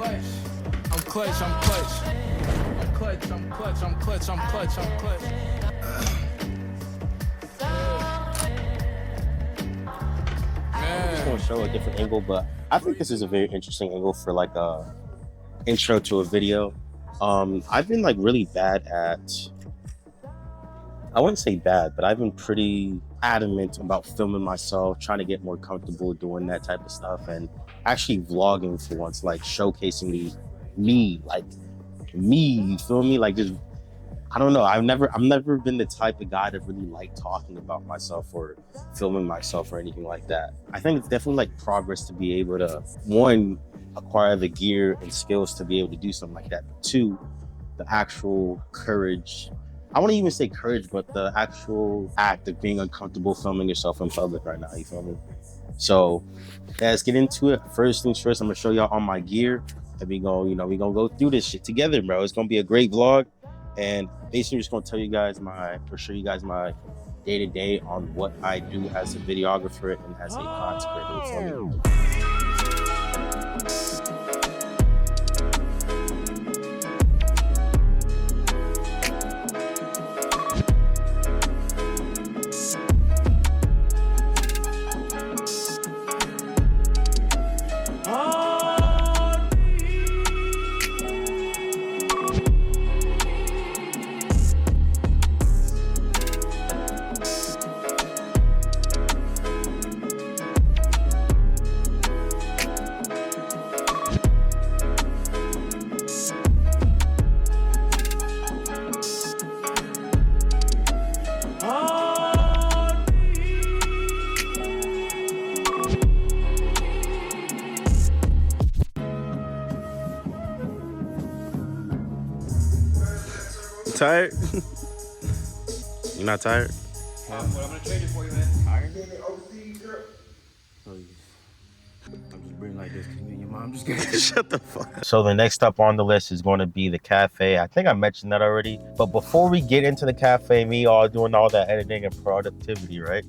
clutch. I'm clutch, I'm clutch. I'm clutch, I'm clutch, I'm clutch, I'm clutch, I'm clutch. I just want to show a different angle, but I think this is a very interesting angle for like a intro to a video. I've been like really bad at, I wouldn't say bad, but I've been pretty adamant about filming myself, trying to get more comfortable doing that type of stuff, and actually vlogging for once, like showcasing me, you feel me? Like just, I don't know, I've never been the type of guy that really like talking about myself or filming myself or anything like that. I think it's definitely like progress to be able to, one, acquire the gear and skills to be able to do something like that. Two, the actual courage. I wouldn't even say courage, but the actual act of being uncomfortable filming yourself in public right now, you feel me? So let's get into it. First things first, I'm gonna show y'all all my gear. And we gonna go through this shit together, bro. It's gonna be a great vlog. And basically just gonna show you guys my day-to-day on what I do as a videographer and as a content creator. Tired? You're not tired? Well, I'm gonna trade it for you, man. Tired? I'm just being like this because me and your mom just get Shut the fuck up. So the next up on the list is going to be the cafe. I think I mentioned that already. But before we get into the cafe, me all doing all that editing and productivity, right?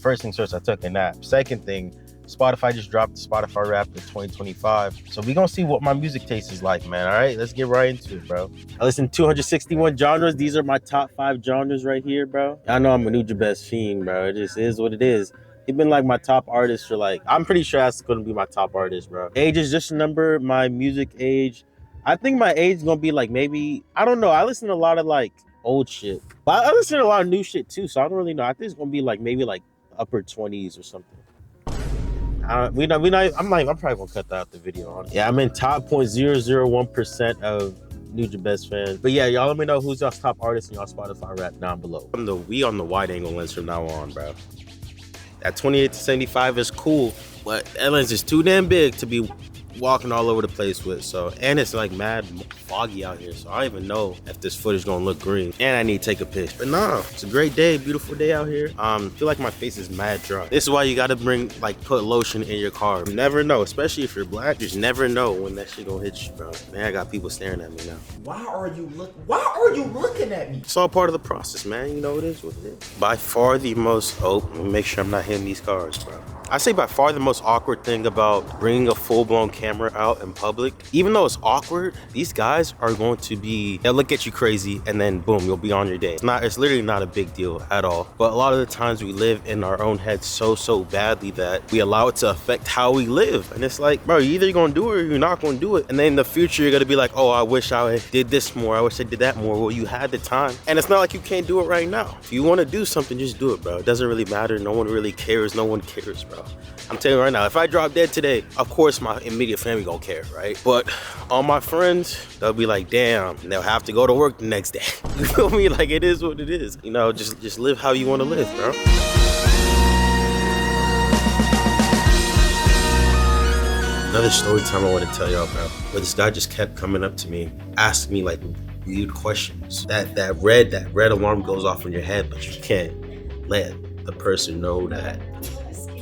First things first, I took a nap. Second thing, Spotify just dropped the Spotify Wrapped in 2025. So we gonna see what my music taste is like, man. All right, let's get right into it, bro. I listen to 261 genres. These are my top 5 genres right here, bro. I know I'm a Nuja Best fiend, bro. It just is what it is. He's been like my top artist for like, I'm pretty sure that's gonna be my top artist, bro. Age is just a number, my music age. I think my age is gonna be like maybe, I don't know. I listen to a lot of like old shit. But I listen to a lot of new shit too, so I don't really know. I think it's gonna be like maybe like upper 20s or something. I'm probably gonna cut that out the video, honestly. Yeah, I'm in top 0.001% of Nuja Best fans. But yeah, y'all let me know who's y'all's top artist in y'all Spotify Wrapped down below. We on the wide angle lens from now on, bro. That 28 to 75 is cool, but that lens is too damn big to be walking all over the place with. So, and it's like mad foggy out here, so I don't even know if this footage gonna look green. And I need to take a pic. But nah, it's a great day, beautiful day out here. Feel like my face is mad dry. This is why you gotta put lotion in your car. You never know, especially if you're black. You just never know when that shit gonna hit you, bro. Man, I got people staring at me now. Why are you looking at me? It's all part of the process, man. You know it is what it is. By far the most, make sure I'm not hitting these cars, bro. I say by far the most awkward thing about bringing a full-blown camera out in public, even though it's awkward, these guys are going to they'll look at you crazy and then boom, you'll be on your day. It's literally not a big deal at all. But a lot of the times we live in our own heads so badly that we allow it to affect how we live. And it's like, bro, you're either gonna do it or you're not gonna do it. And then in the future, you're gonna be like, oh, I wish I did this more. I wish I did that more. Well, you had the time. And it's not like you can't do it right now. If you wanna do something, just do it, bro. It doesn't really matter. No one really cares. No one cares, bro. I'm telling you right now, if I drop dead today, of course my immediate family gonna care, right? But all my friends, they'll be like, damn, and they'll have to go to work the next day. You feel me? Like, it is what it is. You know, just live how you wanna live, bro. Another story time I want to tell y'all about, where this guy just kept coming up to me, asking me like weird questions. That red alarm goes off in your head, but you can't let the person know that.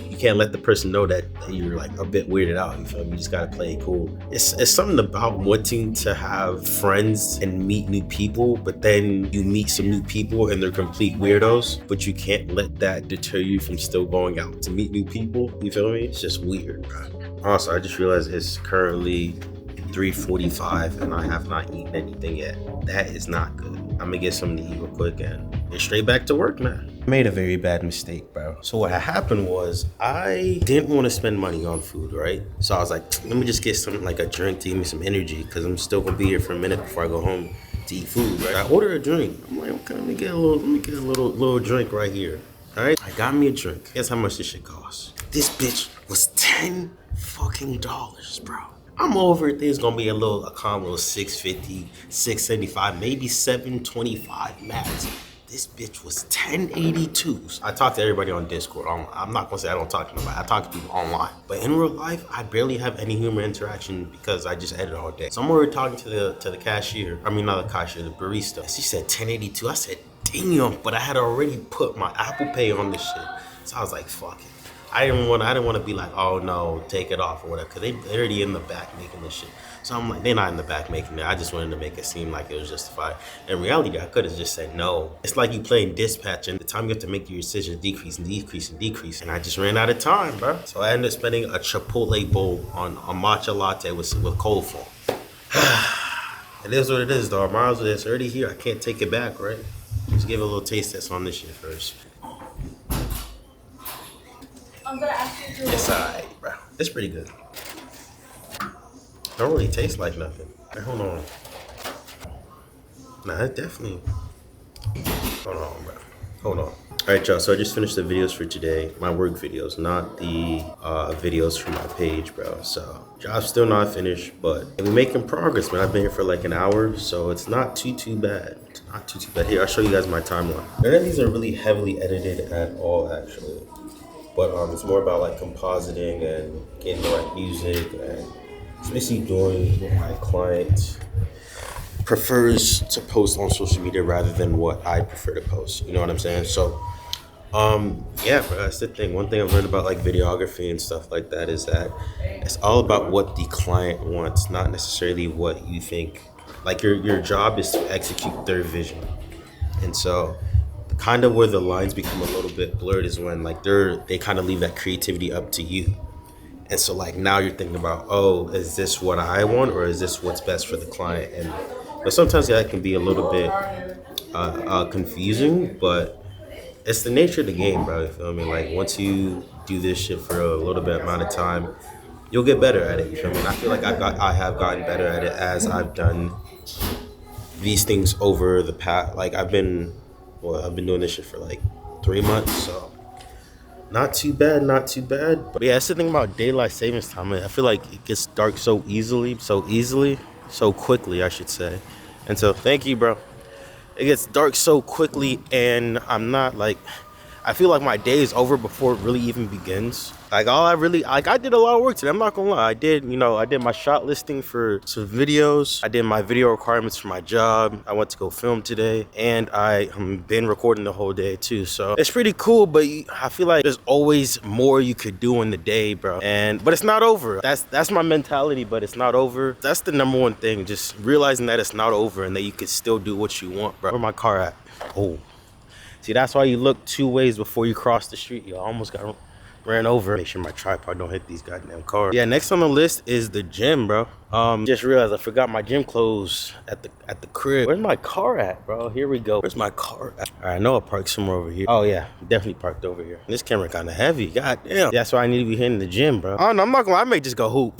You can't let the person know that you're like a bit weirded out. You feel me? You just gotta play it cool. It's something about wanting to have friends and meet new people, but then you meet some new people and they're complete weirdos, but you can't let that deter you from still going out to meet new people. You feel me? It's just weird, bro. Also, I just realized it's currently 3:45 and I have not eaten anything yet. That is not good. I'm gonna get something to eat real quick and get straight back to work, man. I made a very bad mistake, bro. So what happened was I didn't want to spend money on food, right? So I was like, let me just get something like a drink to give me some energy because I'm still gonna be here for a minute before I go home to eat food, right? I ordered a drink. I'm like, okay, let me get a little drink right here. All right, I got me a drink. Guess how much this shit costs? This bitch was $10 fucking, bro. I'm over it. There's gonna be a combo of $6.50, $6.75, maybe $7.25 max. This bitch was $10.82. I talk to everybody on Discord. I'm not gonna say I don't talk to nobody. I talk to people online. But in real life, I barely have any human interaction because I just edit all day. So I'm already talking to the cashier. I mean, not the cashier, the barista. She said $10.82. I said, damn, but I had already put my Apple Pay on this shit. So I was like, fuck it. I didn't want to be like, oh no, take it off or whatever, because they're already in the back making this shit. So I'm like, they're not in the back making it. I just wanted to make it seem like it was justified. In reality, I could have just said no. It's like you playing dispatch, and the time you have to make your decisions decrease and decrease and decrease. And I just ran out of time, bro. So I ended up spending a Chipotle bowl on a matcha latte with cold foam. It is what it is, though. Might as well, it's already here. I can't take it back, right? Just give it a little taste test on this shit first. I'm gonna ask you to. It's alright, bro. It's pretty good. Don't really taste like nothing. Hey, hold on. Nah, it definitely. Hold on, bro. Hold on. Alright, y'all. So I just finished the videos for today. My work videos, not the videos from my page, bro. So job's still not finished, but we're making progress, man. I've been here for like an hour, so it's not too bad. It's not too bad. Here, I'll show you guys my timeline. None of these are really heavily edited at all, actually. But it's more about like compositing and getting the right music and basically doing what my client prefers to post on social media rather than what I prefer to post. You know what I'm saying? So, yeah, bro, that's the thing. One thing I've learned about like videography and stuff like that is that it's all about what the client wants, not necessarily what you think. Like your job is to execute their vision. And so kind of where the lines become a little bit blurred is when like they kind of leave that creativity up to you. And so like now you're thinking about, oh, is this what I want or is this what's best for the client? And but sometimes that can be a little bit confusing, but it's the nature of the game, bro. You feel me? Like once you do this shit for a little bit amount of time, you'll get better at it. You feel me? And I feel like I have gotten better at it as I've done these things over the past. Like I've been doing this shit for like 3 months, so not too bad. But yeah, that's the thing about daylight savings time. I feel like it gets dark so quickly, I should say. And so thank you, bro. It gets dark so quickly, and I feel like my day is over before it really even begins. I did a lot of work today. I'm not gonna lie. I did my shot listing for some videos. I did my video requirements for my job. I went to go film today, and I've been recording the whole day too. So it's pretty cool, but I feel like there's always more you could do in the day, bro. But it's not over. That's my mentality, but it's not over. That's the number one thing. Just realizing that it's not over and that you can still do what you want, bro. Where my car at? Oh. See, that's why you look 2 ways before you cross the street. Yo, I almost got ran over. Make sure my tripod don't hit these goddamn cars. Yeah, next on the list is the gym, bro. Just realized I forgot my gym clothes at the crib. Where's my car at, bro? Here we go. Where's my car at? All right, I know I parked somewhere over here. Oh yeah, definitely parked over here. This camera kind of heavy. God damn. That's why I need to be hitting the gym, bro. I don't know. I'm not gonna. I may just go hoop.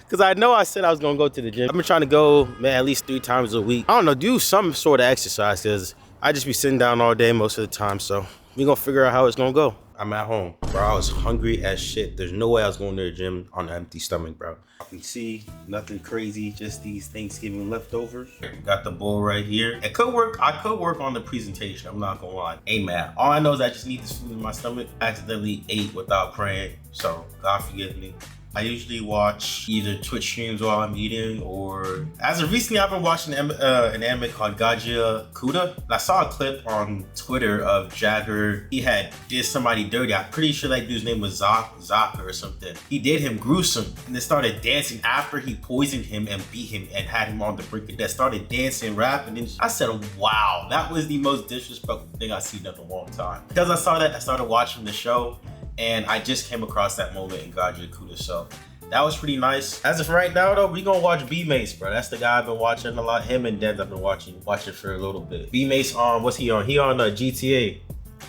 Cause I know I said I was gonna go to the gym. I've been trying to go, man, at least 3 times a week. I don't know. Do some sort of exercise, cause I just be sitting down all day most of the time. So we gonna figure out how it's gonna go. I'm at home, bro. I was hungry as shit. There's no way I was going to the gym on an empty stomach, bro. You can see nothing crazy, just these Thanksgiving leftovers. Got the bowl right here. It could work. I could work on the presentation. I'm not gonna lie. Hey man, all I know is I just need this food in my stomach. I accidentally ate without praying, so God forgive me. I usually watch either Twitch streams while I'm eating, or as of recently, I've been watching an anime called Gajia Kuda. I saw a clip on Twitter of Jagger. He had did somebody dirty. I'm pretty sure that dude's name was Zaka or something. He did him gruesome and then started dancing after he poisoned him and beat him and had him on the brink of death. Started dancing, rapping, and I said, wow, that was the most disrespectful thing I've seen in a long time. Because I saw that, I started watching the show. And I just came across that moment in Gajia Kuda, so that was pretty nice. As of right now though, we gonna watch B-Mace, bro. That's the guy I've been watching a lot. Him and Dens I've been watching for a little bit. B-Mace on, what's he on? He on GTA.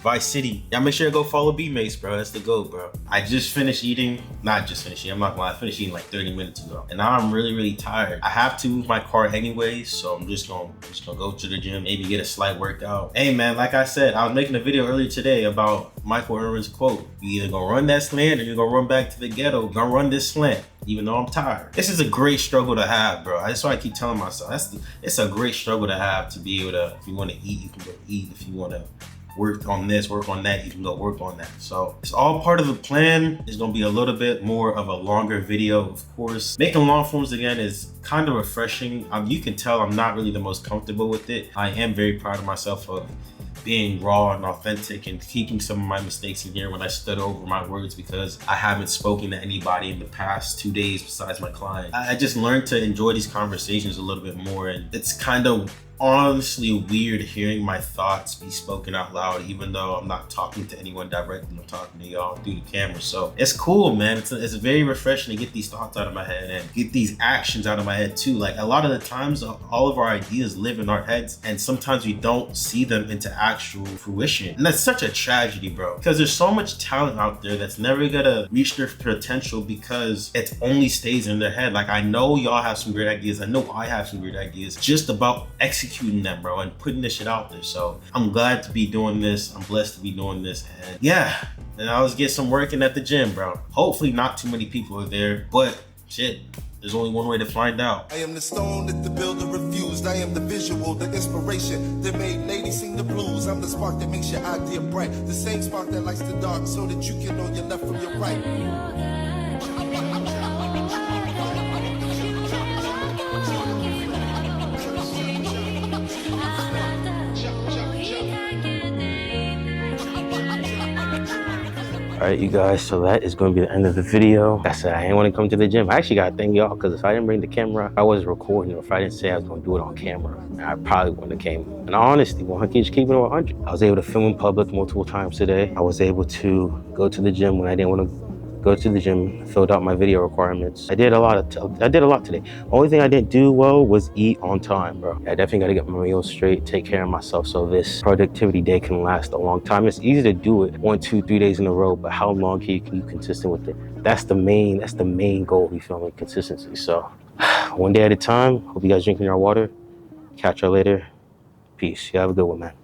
Vice City. Y'all make sure to go follow B-Mace, bro. That's the GOAT, bro. I just finished eating. Not just finished eating. I'm not gonna lie. I finished eating like 30 minutes ago. And now I'm really, really tired. I have to move my car anyways, so I'm just gonna go to the gym, maybe get a slight workout. Hey man, like I said, I was making a video earlier today about Michael Irvin's quote. You either gonna run that slant or you're gonna run back to the ghetto. You're gonna run this slant, even though I'm tired. This is a great struggle to have, bro. That's why I keep telling myself. It's a great struggle to have, to be able to, if you wanna eat, you can go eat. If you wanna work on this, work on that, you can go work on that. So it's all part of the plan. It's gonna be a little bit more of a longer video, of course. Making long forms again is kind of refreshing. You can tell I'm not really the most comfortable with it. I am very proud of myself of being raw and authentic and keeping some of my mistakes in here when I stood over my words, because I haven't spoken to anybody in the past 2 days besides my client. I just learned to enjoy these conversations a little bit more, and it's kind of honestly weird hearing my thoughts be spoken out loud, even though I'm not talking to anyone directly. I'm talking to y'all through the camera. So it's cool, man. It's very refreshing to get these thoughts out of my head and get these actions out of my head too. Like a lot of the times, all of our ideas live in our heads, and sometimes we don't see them into actual fruition. And that's such a tragedy, bro, because there's so much talent out there that's never gonna reach their potential because it only stays in their head. Like I know y'all have some great ideas. I know I have some great ideas, just about executing them, bro, and putting this shit out there. So I'm glad to be doing this. I'm blessed to be doing this. And yeah, and I was getting some working at the gym, bro. Hopefully not too many people are there, but shit, there's only one way to find out. I am the stone that the builder refused. I am the visual, the inspiration that made ladies sing the blues. I'm the spark that makes your idea bright. The same spark that lights the dark so that you can know your left from your right. All right, you guys, so that is going to be the end of the video. I said I didn't want to come to the gym. I actually got to thank y'all, because if I didn't bring the camera, I wasn't recording, or if I didn't say I was going to do it on camera, I probably wouldn't have came. And honestly, 100, just keeping it 100. I was able to film in public multiple times today. I was able to go to the gym when I didn't want to go to the gym, filled out my video requirements. I did a lot today. Only thing I didn't do well was eat on time, bro. I definitely gotta get my meals straight, take care of myself, so this productivity day can last a long time. It's easy to do it 1, 2, 3 days in a row, but how long can you be consistent with it? That's the main goal, you feel me? Consistency. So one day at a time. Hope you guys drinking your water. Catch y'all later. Peace. You have a good one, man.